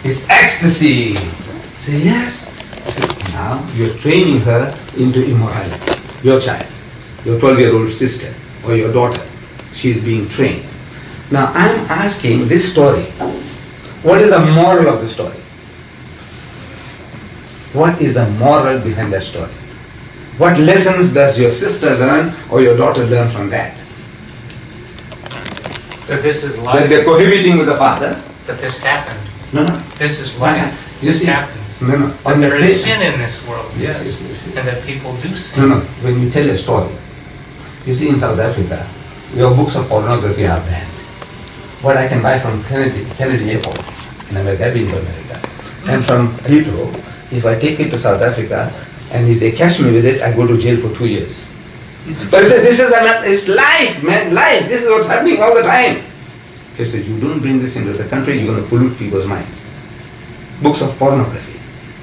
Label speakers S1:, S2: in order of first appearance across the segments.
S1: It's ecstasy. Say yes. So now you're training her into immorality. Your child, your 12-year-old sister or your daughter, she's being trained. Now I'm asking this story, what is the moral of the story? What is the moral behind that story? What lessons does your sister learn or your daughter learn from that?
S2: That this is life.
S1: That they're cohabiting with the father.
S2: That this happened.
S1: No, no.
S2: This is life.
S1: This
S2: happens.
S1: No, no.
S2: That there is sin in this world.
S1: Yes.
S2: And that people do sin.
S1: No, no. When you tell a story, you see in South Africa, your books of pornography are banned. What I can buy from Kennedy Airport in America, I've been to America, and from Heathrow, if I take it to South Africa, and if they catch me with it, I go to jail for 2 years. But he said, this is it's life, man, life. This is what's happening all the time. He said, you don't bring this into the country, you're going to pollute people's minds. Books of pornography.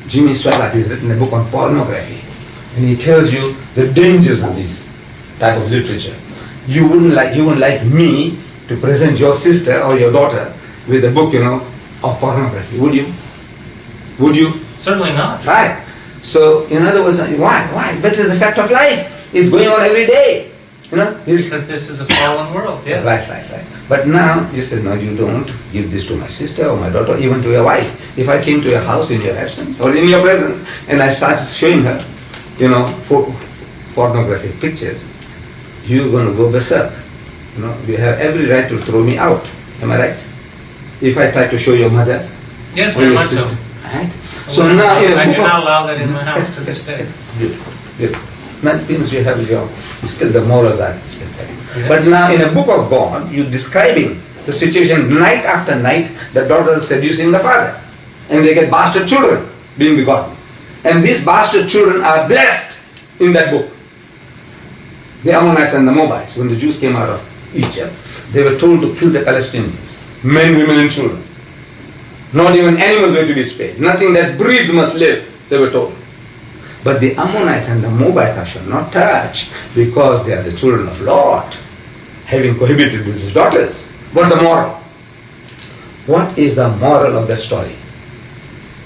S1: Jimmy Swaggart has written a book on pornography, and he tells you the dangers of this type of literature. You wouldn't like me to present your sister or your daughter with a book, of pornography, would you? Would you?
S2: Certainly not.
S1: Right. So, in other words, why? Why? But it's a fact of life. It's going on every day.
S2: Because this is a fallen world, yes.
S1: Right. But now, you said, no, you don't give this to my sister or my daughter, even to your wife. If I came to your house in your absence or in your presence, and I started showing her, pornographic pictures, you're going to go berserk. You have every right to throw me out. Am I right? If I try to show your mother.
S2: Yes, very much so.
S1: Right? So now,
S2: I do not allow that in my house to this day.
S1: Beautiful. Means you have still the morals are still there.
S2: Yes.
S1: But now in a book of God, you're describing the situation night after night, the daughter is seducing the father. And they get bastard children being begotten. And these bastard children are blessed in that book. The Ammonites and the Moabites, when the Jews came out of Egypt, they were told to kill the Palestinians, men, women and children. Not even animals were to be spared. Nothing that breathes must live, they were told. But the Ammonites and the Moabites I shall not touch, because they are the children of Lot, having cohabited with his daughters. What's the moral? What is the moral of that story?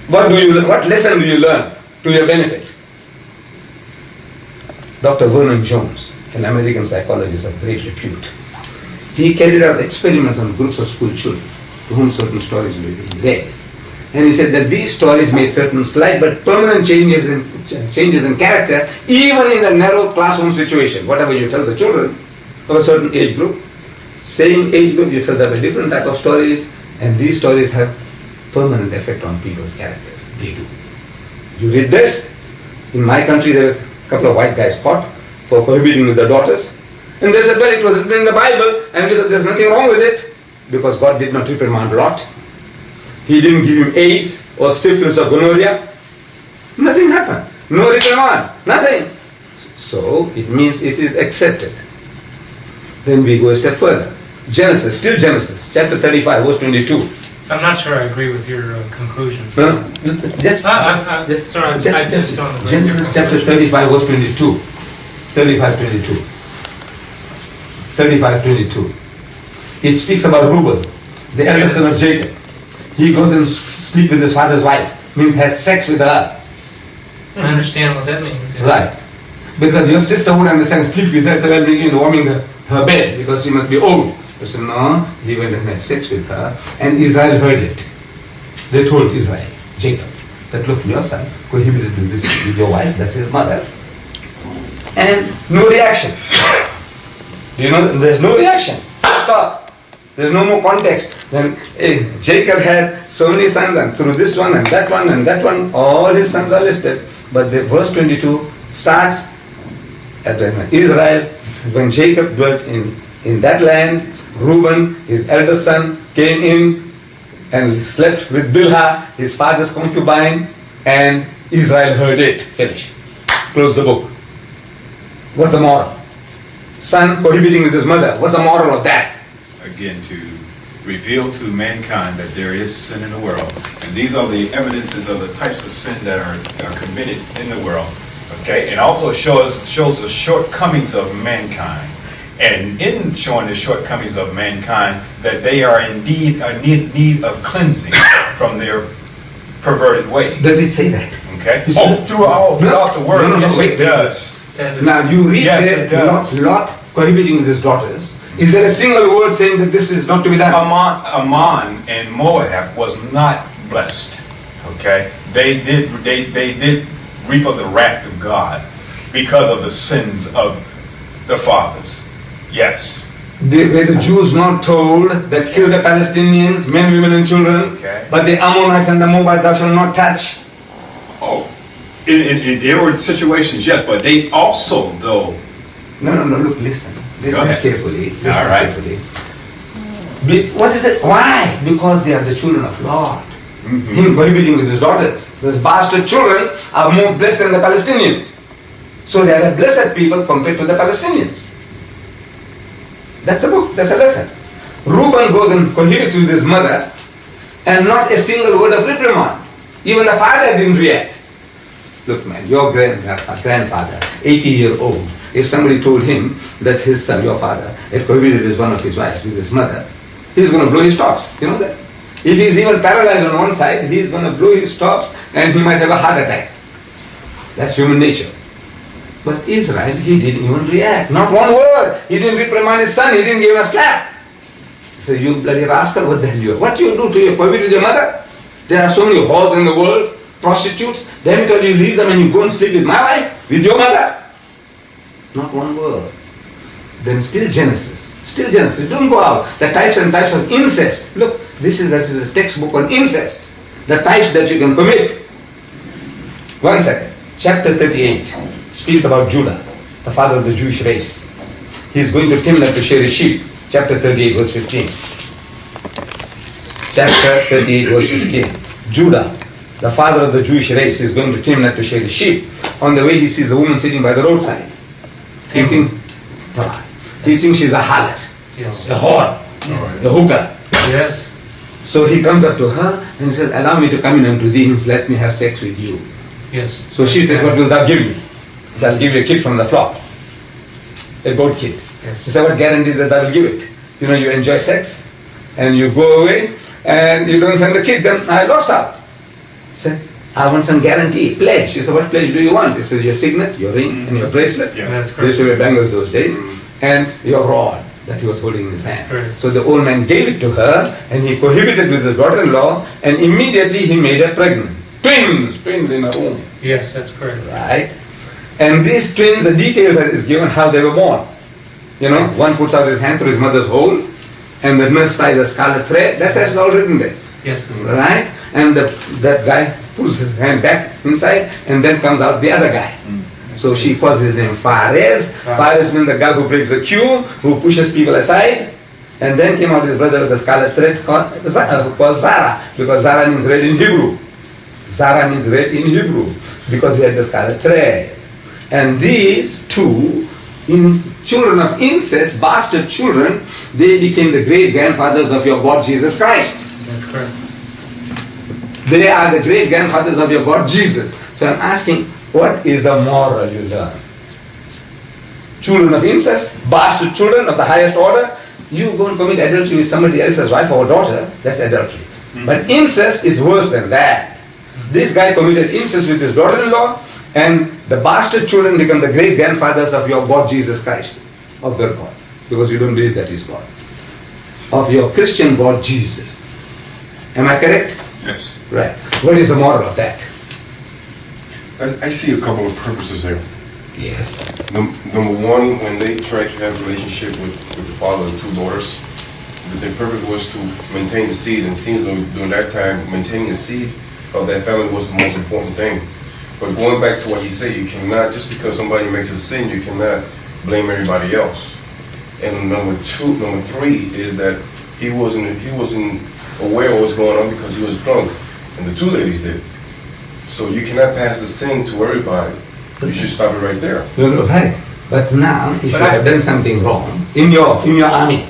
S1: What lesson do you learn to your benefit? Dr. Vernon Jones, an American psychologist of great repute, he carried out experiments on groups of school children to whom certain stories were being read. And he said that these stories made certain slight but permanent changes in character, even in a narrow classroom situation. Whatever you tell the children of a certain age group, same age group, you tell them a different type of stories, and these stories have permanent effect on people's characters. They do. You read this, in my country there were a couple of white guys caught for cohabiting with their daughters, and they said, well, it was written in the Bible, and there's nothing wrong with it, because God did not reprimand Lot. He didn't give him AIDS or syphilis or gonorrhea. Nothing happened. No reprimand. Nothing. So it means it is accepted. Then we go a step further. Genesis, chapter 35, verse 22.
S2: I'm not sure I agree with your conclusions.
S1: No, just Genesis chapter 35, verse 22. 35:22. It speaks about Reuben, the eldest son of Jacob. He goes and sleeps with his father's wife, means has sex with her.
S2: I understand what that means. Yeah.
S1: Right. Because your sister would understand sleep with her, so that begin warming her bed, because she must be old. So no, he went and had sex with her, and Israel heard it. They told Israel, Jacob, that look, your son cohabited with your wife, that's his mother. And no reaction. There's no reaction. Stop. There's no more context. Then Jacob had so many sons, and through this one and that one and that one, all his sons are listed. But the verse 22 starts at Israel, when Jacob dwelt in that land, Reuben, his eldest son, came in and slept with Bilhah, his father's concubine, and Israel heard it. Finish. Close the book. What's the moral? Son cohabiting with his mother. What's the moral of that?
S3: Again, to reveal to mankind that there is sin in the world. And these are the evidences of the types of sin that are committed in the world. Okay? And also shows the shortcomings of mankind. And in showing the shortcomings of mankind, that they are indeed in need of cleansing from their perverted ways.
S1: Does it say that?
S3: Okay?
S1: You
S3: Oh,
S1: see-
S3: throughout the word,
S1: No, no,
S3: yes,
S1: wait,
S3: it
S1: wait.
S3: does.
S1: Now you read
S3: Yes,
S1: there
S3: it does.
S1: Lot prohibiting his daughters. Is there a single word saying that this is not to be done?
S3: Ammon and Moab was not blessed. Okay? They did reap of the wrath of God because of the sins of the fathers. Yes.
S1: Were the Jews not told that kill the Palestinians, men, women and children,
S3: Okay.
S1: but the Ammonites and the Moabites thou shalt not touch?
S3: Oh, there were situations, yes, but they also, though.
S1: No, look, listen
S3: ahead.
S1: carefully. Listen
S3: All right.
S1: carefully. What is it? Why? Because they are the children of Lord. Him prohibiting with his daughters. Those bastard children are more blessed than the Palestinians. So they are a blessed people compared to the Palestinians. That's a book, that's a lesson. Reuben goes and cohabits with his mother and not a single word of reprimand. Even the father didn't react. Look man, your grandfather, 80-year-old, if somebody told him that his son, your father, had cohabited with one of his wives, with his mother, he's going to blow his tops. You know that? If he's even paralyzed on one side, he's going to blow his tops and he might have a heart attack. That's human nature. But Israel, he didn't even react. Not one word. He didn't reprimand his son. He didn't give him a slap. He said, you bloody rascal, what the hell you are? What do you do to your cohabit with your mother? There are so many whores in the world, prostitutes. Then because you leave them and you go and sleep with my wife, with your mother. Not one word. Then still Genesis. Still Genesis. Don't go out. The types and types of incest. Look, this is a textbook on incest. The types that you can commit. 1 second. Chapter 38 speaks about Judah, the father of the Jewish race. He is going to Timnah to shear his sheep. Chapter 38 verse 15. Chapter 38 verse 15. Judah, the father of the Jewish race, is going to Timnah to shear his sheep. On the way he sees a woman sitting by the roadside. He thinks she's a harlot,
S2: Yes.
S1: a whore, a hooker.
S2: Yes.
S1: So he comes up to her and he says, allow me to come in unto thee, means let me have sex with you.
S2: Yes.
S1: So she said, what will thou give me? He said, I'll give you a kid from the flock. A goat kid.
S2: Yes.
S1: He said, what guarantee that I will give it? You know, you enjoy sex and you go away and you don't send the kid, then I lost out. He said, I want some guarantee, pledge. He said, what pledge do you want? He says, your signet, your ring, and your bracelet.
S3: Yeah.
S2: That's
S1: They used
S2: correct.
S1: to wear bangles those days. And your rod that he was holding in his hand.
S2: Correct.
S1: So the old man gave it to her and he cohabited with his daughter-in-law and immediately he made her pregnant. Twins in a womb.
S2: Yes, that's correct.
S1: Right? And these twins, the details that is given how they were born. You know, one puts out his hand through his mother's hole and the nurse ties a scarlet thread. That's all written there.
S2: Yes.
S1: Right? And that guy pulls his hand back inside and then comes out the other guy. So she calls his name Fares. Fares means the guy who breaks the queue, who pushes people aside. And then came out his brother with the scarlet thread called Zara, because Zara means red in Hebrew. Zara means red in Hebrew, because he had the scarlet thread. And these two, children of incest, bastard children, they became the great grandfathers of your God Jesus Christ.
S2: That's correct.
S1: They are the great grandfathers of your God Jesus. So I'm asking, what is the moral you learn? Children of incest, bastard children of the highest order, you go and commit adultery with somebody else's wife or daughter, that's adultery. But incest is worse than that. This guy committed incest with his daughter-in-law, and the bastard children become the great grandfathers of your God Jesus Christ, of their God, because you don't believe that is God. Of your Christian God Jesus. Am I correct?
S3: Yes.
S1: Right. What is the moral of that?
S4: I see a couple of purposes there.
S1: Yes.
S4: Number one, when they tried to have a relationship with the father of two daughters, their purpose was to maintain the seed, and it seems during that time, maintaining the seed of that family was the most important thing. But going back to what you say, you cannot, just because somebody makes a sin, you cannot blame everybody else. And number three is that he wasn't aware of what was going on because he was drunk, and the two ladies did. So you cannot pass the sin to everybody. You should stop it right there.
S1: You're right. But now, if you have done something wrong in your army,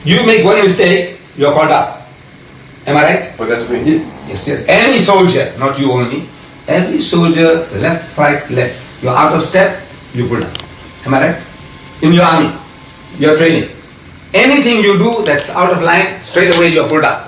S1: you make one mistake, you're called up. Am I right?
S4: But that's me.
S1: Yes. Any soldier, not you only, every soldier, left, right, left. You're out of step, you pull down. Am I right? In your army, your training. Anything you do that's out of line, straight away you are pulled up.